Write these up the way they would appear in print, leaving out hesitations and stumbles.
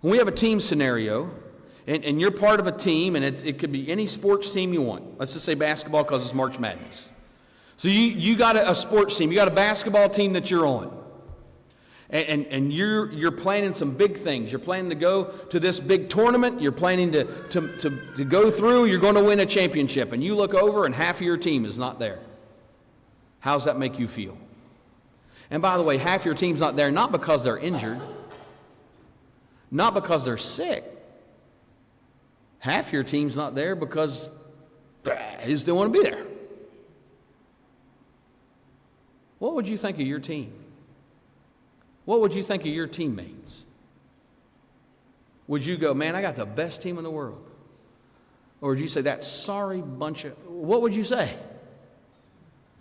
When we have a team scenario, and you're part of a team, and it could be any sports team you want. Let's just say basketball because it's March Madness. So you got a sports team. You got a basketball team that you're on. And you're planning some big things. You're planning to go to this big tournament. You're planning to go through. You're going to win a championship. And you look over and half of your team is not there. How does that make you feel? And by the way, half your team's not there not because they're injured, not because they're sick. Half your team's not there because they just don't want to be there. What would you think of your team? What would you think of your teammates? Would you go, man, I got the best team in the world? Or would you say, that sorry bunch of, what would you say?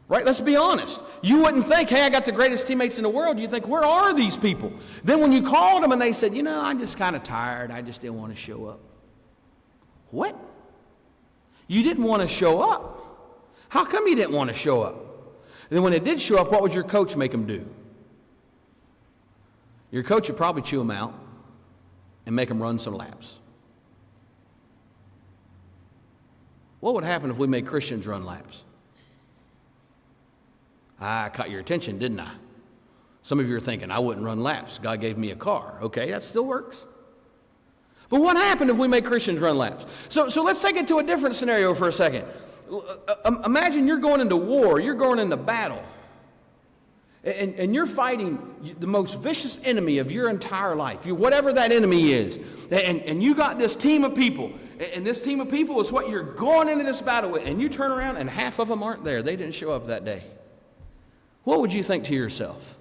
Right? Let's be honest. You wouldn't think, hey, I got the greatest teammates in the world. You think, where are these people? Then when you called them and they said, I'm just kind of tired. I just didn't want to show up. What? You didn't want to show up? How come you didn't want to show up? And then when they did show up, what would your coach make them do? Your coach would probably chew them out and make them run some laps. What would happen if we made Christians run laps? I caught your attention, didn't I? Some of you are thinking, I wouldn't run laps. God gave me a car. Okay, that still works. But what happened if we make Christians run laps? So let's take it to a different scenario for a second. Imagine you're going into war. You're going into battle. And you're fighting the most vicious enemy of your entire life, whatever that enemy is. And you got this team of people. And this team of people is what you're going into this battle with. And you turn around and half of them aren't there. They didn't show up that day. What would you think to yourself?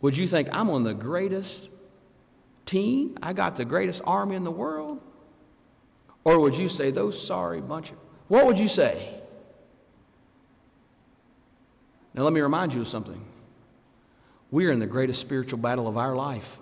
Would you think, I'm on the greatest team? I got the greatest army in the world? Or would you say, those sorry bunch of... What would you say? Now let me remind you of something. We are in the greatest spiritual battle of our life